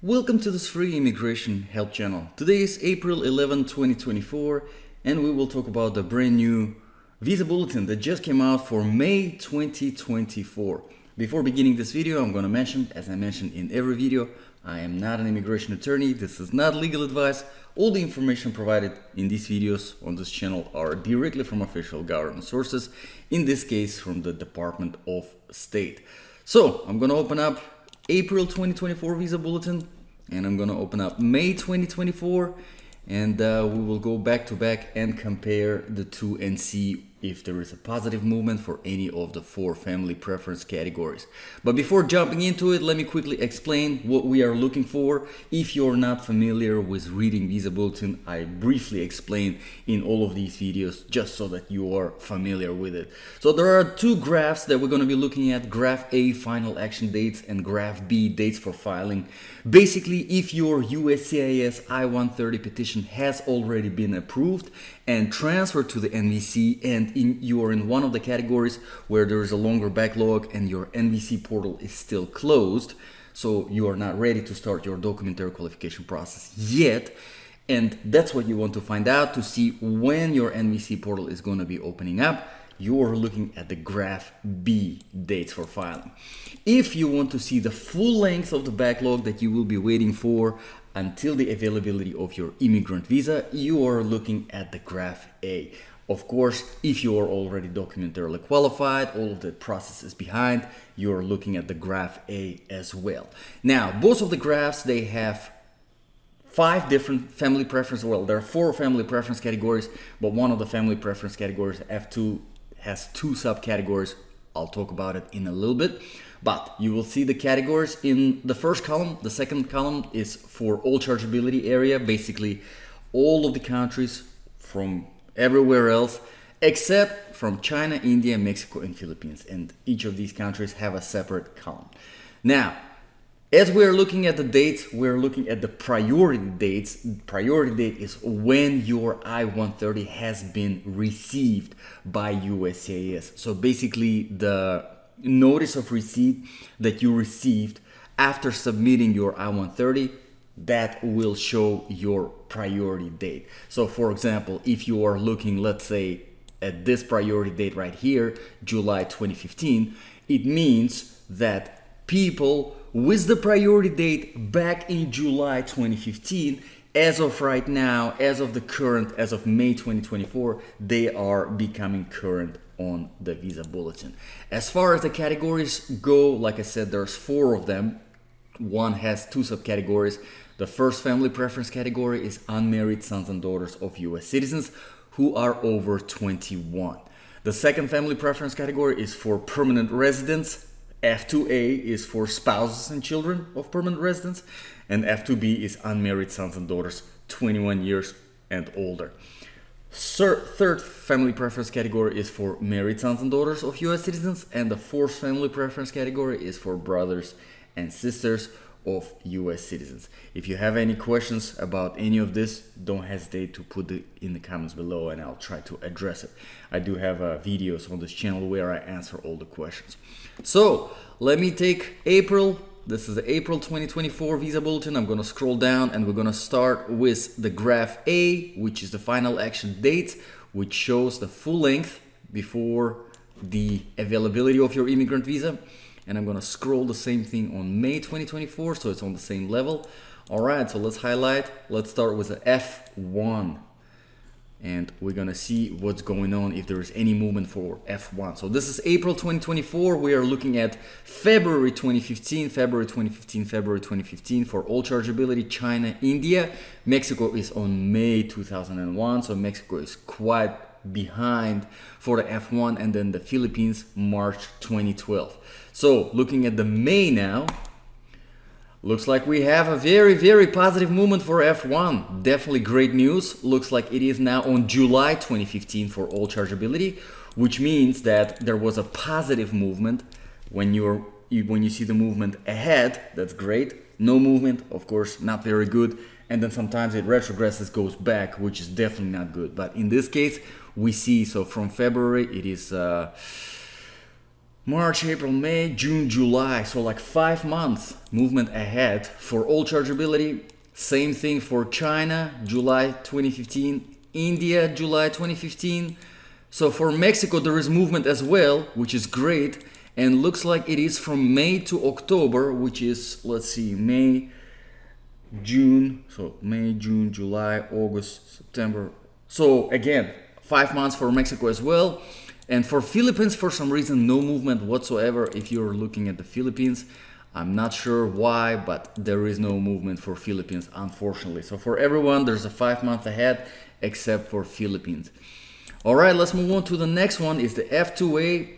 Welcome to this free immigration help channel. Today is April 11, 2024, and we will talk about the brand new visa bulletin that just came out for May 2024. Before beginning this video, I'm going to mention, as I mentioned in every video, I am not an immigration attorney. This is not legal advice. All the information provided in these videos on this channel are directly from official government sources, in this case from the Department of State. So I'm going to open up April 2024 visa bulletin, and I'm going to open up May 2024, and we will go back to back and compare the two and see if there is a positive movement for any of the four family preference categories. But before jumping into it, let me quickly explain what we are looking for. If you're not familiar with reading visa bulletin, I briefly explain in all of these videos just so that you are familiar with it. So there are two graphs that we're going to be looking at: graph A, final action dates, and graph B, dates for filing. Basically, if your USCIS I-130 petition has already been approved and transferred to the NVC, and you are in one of the categories where there is a longer backlog and your NVC portal is still closed, so you are not ready to start your documentary qualification process yet, and that's what you want to find out to see when your NVC portal is going to be opening up, you are looking at the graph B, dates for filing. If you want to see the full length of the backlog that you will be waiting for until the availability of your immigrant visa, you are looking at the graph A. Of course, if you are already documentarily qualified, all of the processes behind, you are looking at the graph A as well. Now, both of the graphs, they have 5 different family preference. Well, there are 4 family preference categories, but one of the family preference categories, F2, has 2 subcategories. I'll talk about it in a little bit. But you will see the categories in the first column. The second column is for all chargeability area, basically all of the countries from everywhere else except from China, India, Mexico, and Philippines. And each of these countries have a separate column. Now, as we're looking at the dates, we're looking at the priority dates. Priority date is when your I-130 has been received by USCIS. So basically the notice of receipt that you received after submitting your I-130, that will show your priority date. So for example, if you are looking, let's say, at this priority date right here, July 2015, it means that people with the priority date back in July 2015, as of right now, as of May 2024, they are becoming current on the visa bulletin. As far as the categories go, like I said, there's 4 of them. One has 2 subcategories. The first family preference category is unmarried sons and daughters of US citizens who are over 21. The second family preference category is for permanent residents. F2A is for spouses and children of permanent residents, and F2B is unmarried sons and daughters 21 years and older. Third family preference category is for married sons and daughters of US citizens, and the fourth family preference category is for brothers and sisters of US citizens. If you have any questions about any of this, don't hesitate to put it in the comments below and I'll try to address it. I do have videos on this channel where I answer all the questions. So let me take April. This is the April 2024 visa bulletin. I'm going to scroll down and we're going to start with the graph A, which is the final action date, which shows the full length before the availability of your immigrant visa. And I'm going to scroll the same thing on May 2024, so it's on the same level. All right, so let's highlight. Let's start with the F1. And we're going to see what's going on, if there is any movement for F1. So this is April 2024. We are looking at February 2015, February 2015, February 2015 for all chargeability, China, India. Mexico is on May 2001, so Mexico is quite behind for the F1, and then the Philippines, March 2012. So looking at the May now, looks like we have a very positive movement for F1. Definitely great news. Looks like it is now on July 2015 for all chargeability, which means that there was a positive movement. When you see the movement ahead, that's great. No movement, of course, not very good. And then sometimes it retrogresses, goes back, which is definitely not good. But in this case, we see, so from February, it is March, April, May, June, July. So like 5 months movement ahead for all chargeability. Same thing for China, July 2015, India, July 2015. So for Mexico, there is movement as well, which is great. And looks like it is from May to October, which is, let's see, May, June. So May, June, July, August, September. So again, 5 months for Mexico as well. And for Philippines, for some reason, no movement whatsoever. If you're looking at the Philippines, I'm not sure why, but there is no movement for Philippines, unfortunately. So for everyone, there's a 5 month ahead, except for Philippines. All right, let's move on to the next one. Is the F2A.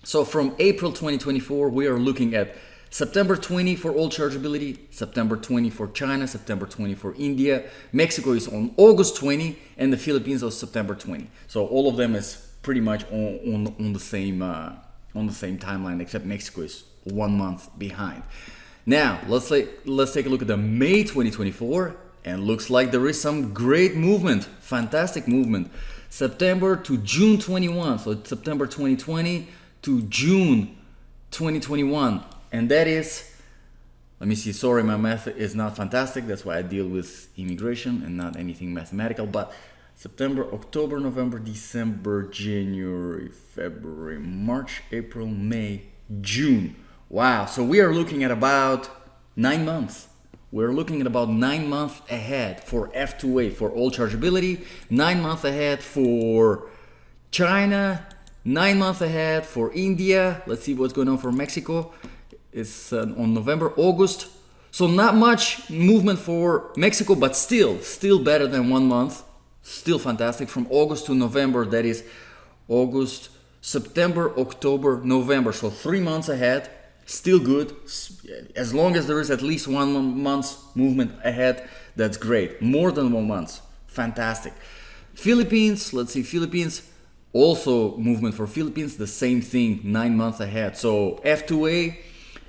So from April 2024, we are looking at September 20 for all chargeability, September 20 for China, September 20 for India. Mexico is on August 20, and the Philippines on September 20. So all of them is pretty much on the same timeline, except Mexico is 1 month behind. Now let's take a look at the May 2024, and looks like there is some great movement, fantastic movement. September to June 21, so it's September 2020 to June 2021, and that is, let me see, sorry, my math is not fantastic, that's why I deal with immigration and not anything mathematical, but September, October, November, December, January, February, March, April, May, June. Wow, so we are looking at about 9 months. We're looking at about 9 months ahead for F2A, for all chargeability, 9 months ahead for China, 9 months ahead for India. Let's see what's going on for Mexico. It's on November, August. So not much movement for Mexico, but still better than 1 month. Still fantastic. From August to November, that is August, September, October, November. So 3 months ahead, still good. As long as there is at least 1 month's movement ahead, that's great. More than 1 month, fantastic. Philippines, let's see, Philippines. Also movement for Philippines, the same thing, 9 months ahead. So F2A,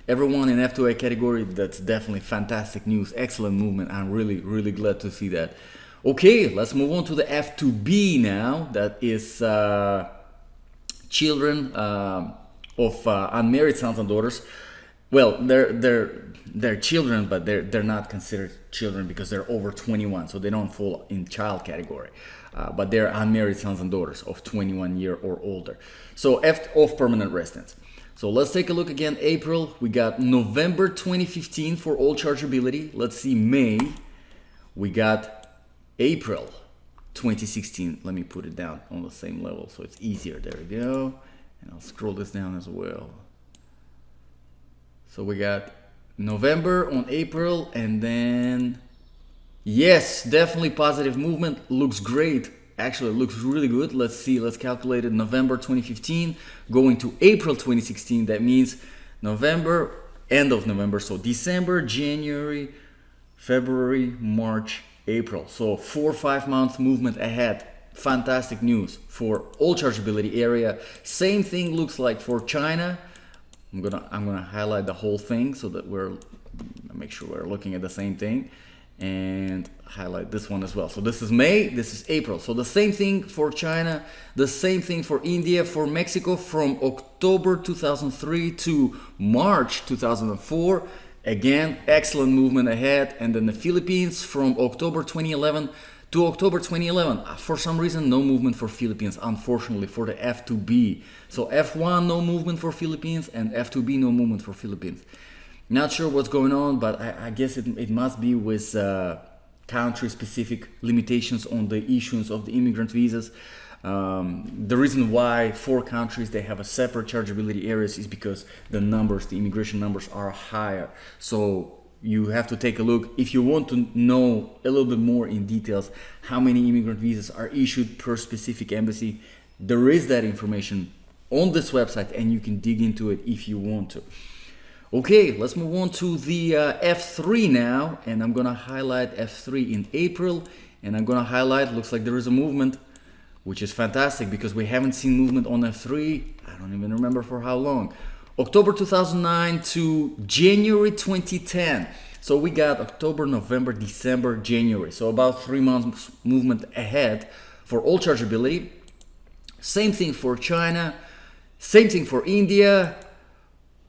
everyone in F2A category, that's definitely fantastic news, excellent movement. I'm really glad to see that. Okay, let's move on to the F2B now. That is children of unmarried sons and daughters. Well, they're children, but they're not considered children because they're over 21, so they don't fall in child category. But they're unmarried sons and daughters of 21 year or older. So F of permanent residents. So let's take a look again. April, we got November 2015 for all chargeability. Let's see May. We got April 2016. Let me put it down on the same level so it's easier. There we go. And I'll scroll this down as well. So we got November on April, and then yes, definitely positive movement. Looks great. Actually, it looks really good. Let's see. Let's calculate it. November 2015 going to April 2016. That means November, end of November. So December, January, February, March, April. So 4 or 5 month movement ahead. Fantastic news for all chargeability area. Same thing looks like for China. I'm gonna highlight the whole thing so that make sure we're looking at the same thing, and highlight this one as well. So this is May, this is April. So the same thing for China, the same thing for India, for Mexico from October 2003 to March 2004. Again, excellent movement ahead. And then the Philippines from October 2011 to October 2011. For some reason, no movement for Philippines, unfortunately, for the F2B. So F1, no movement for Philippines, and F2B, no movement for Philippines. Not sure what's going on, but I guess it must be with country-specific limitations on the issuance of the immigrant visas. The reason why 4 countries, they have a separate chargeability areas is because the immigration numbers are higher. So you have to take a look if you want to know a little bit more in details how many immigrant visas are issued per specific embassy. There is that information on this website, and you can dig into it if you want to. Okay, let's move on to the F3 now, and I'm gonna highlight F3 in April, and I'm gonna highlight, looks like there is a movement, which is fantastic because we haven't seen movement on F3, I don't even remember for how long. October 2009 to January 2010. So we got October, November, December, January. So about 3 months movement ahead for all chargeability. Same thing for China. Same thing for India.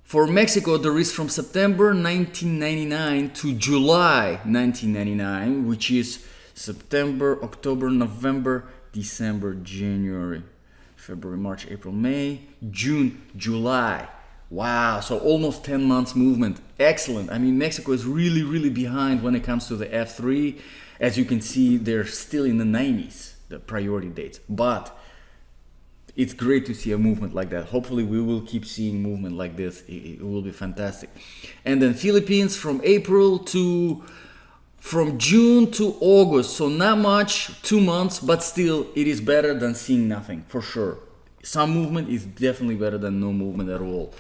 For Mexico, there is from September 1999 to July 1999, which is September, October, November, December, January, February, March, April, May, June, July. Wow, so almost 10 months movement. Excellent. I mean, Mexico is really, really behind when it comes to the F3. As you can see, they're still in the 90s, the priority dates. But it's great to see a movement like that. Hopefully we will keep seeing movement like this. It will be fantastic. And then Philippines from June to August. So not much, 2 months, but still it is better than seeing nothing, for sure. Some movement is definitely better than no movement at all.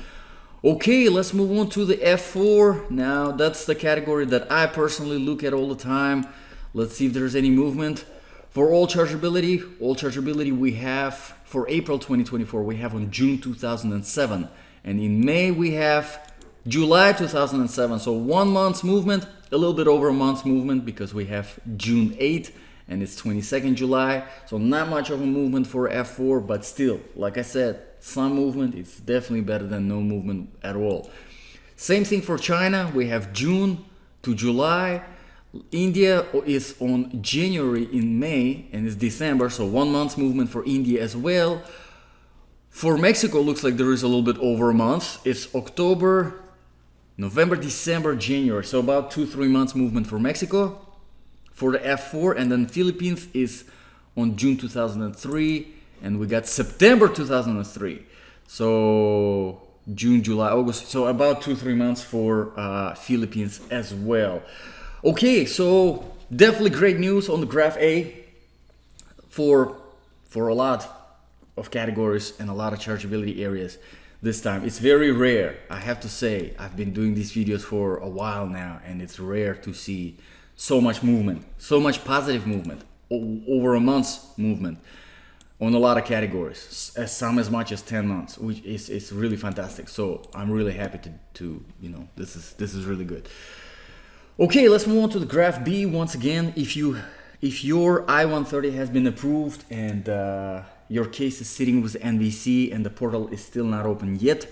Okay, let's move on to the F4. Now that's the category that I personally look at all the time. Let's see if there's any movement. For all chargeability we have for April 2024, we have on June 2007. And in May we have July 2007. So 1 month's movement, a little bit over a month's movement because we have June 8th and it's 22nd July. So not much of a movement for F4, but still, like I said, some movement is definitely better than no movement at all. Same thing for China. We have June to July. India is on January in May and it's December, so 1 month's movement for India as well. For Mexico, looks like there is a little bit over a month. It's October, November, December, January, so about 2-3 months movement for Mexico. For the F4, and then Philippines is on June 2003, and we got September 2003. So June, July, August, so about 2-3 months for Philippines as well. Okay, so definitely great news on the graph A for a lot of categories and a lot of chargeability areas this time. It's very rare, I have to say. I've been doing these videos for a while now, and it's rare to see so much movement, so much positive movement, over a month's movement on a lot of categories, as much as 10 months, which is really fantastic. So I'm really happy to this is really good. Okay, let's move on to the graph B. Once again, if your I-130 has been approved and your case is sitting with NBC and the portal is still not open yet,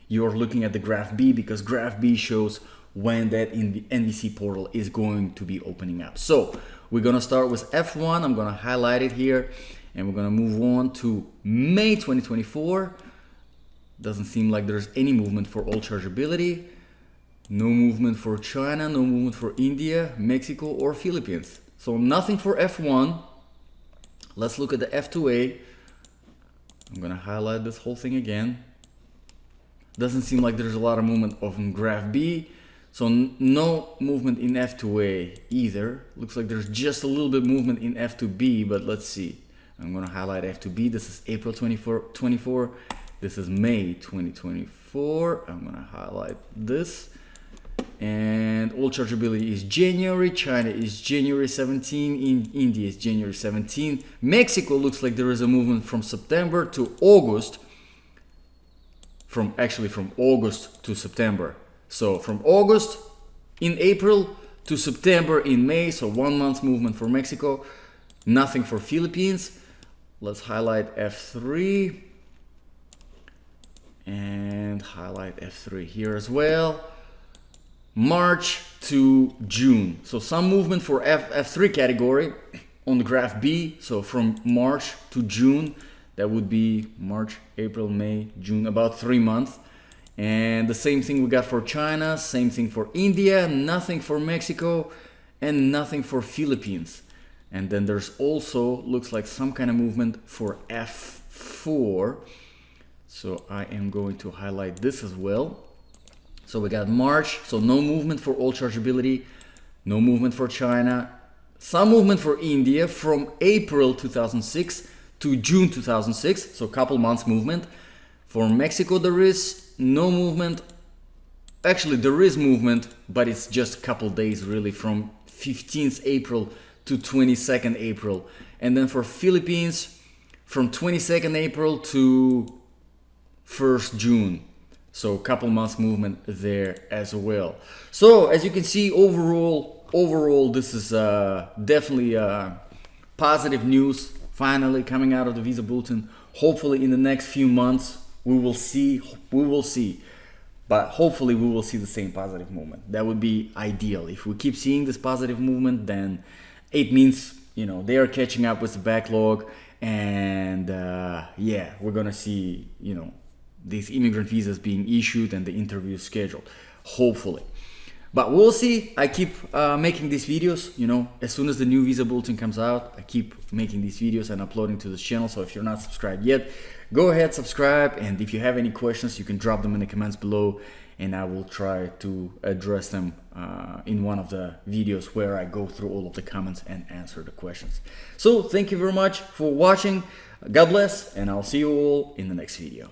you're looking at the graph B because graph B shows when that NBC portal is going to be opening up. So we're gonna start with F1. I'm gonna highlight it here and we're gonna move on to May 2024. Doesn't seem like there's any movement for all chargeability. No movement for China, no movement for India, Mexico, or Philippines. So nothing for F1. Let's look at the F2A. I'm gonna highlight this whole thing again. Doesn't seem like there's a lot of movement on graph B. So no movement in F2A either. Looks like there's just a little bit movement in F2B, but let's see. I'm gonna highlight F2B. This is April 24. This is May 2024. I'm gonna highlight this. And all chargeability is January. China is January 17. India is January 17. Mexico looks like there is a movement from September to August. From August to September. So from August in April to September in May. So 1 month movement for Mexico. Nothing for Philippines. Let's highlight F3. And highlight F3 here as well. March to June. So some movement for F3 category on the graph B. So from March to June, that would be March, April, May, June, about 3 months. And the same thing we got for China, same thing for India, nothing for Mexico, and nothing for Philippines. And then there's also, looks like some kind of movement for F4. So I am going to highlight this as well. So we got March, so no movement for all chargeability, no movement for China, some movement for India from April 2006 to June 2006, so couple months movement. For Mexico there is no movement. Actually there is movement, but it's just a couple days really, from 15th April to 22nd April. And then for Philippines, from 22nd April to 1st June. So a couple months movement there as well. So as you can see, overall this is definitely positive news finally coming out of the Visa Bulletin. Hopefully in the next few months We will see. But hopefully we will see the same positive movement. That would be ideal. If we keep seeing this positive movement, then it means, they are catching up with the backlog, and yeah, we're gonna see, these immigrant visas being issued and the interviews scheduled, hopefully. But we'll see. I keep making these videos, as soon as the new visa bulletin comes out, I keep making these videos and uploading to this channel. So if you're not subscribed yet, go ahead, subscribe. And if you have any questions, you can drop them in the comments below, and I will try to address them in one of the videos where I go through all of the comments and answer the questions. So thank you very much for watching. God bless, and I'll see you all in the next video.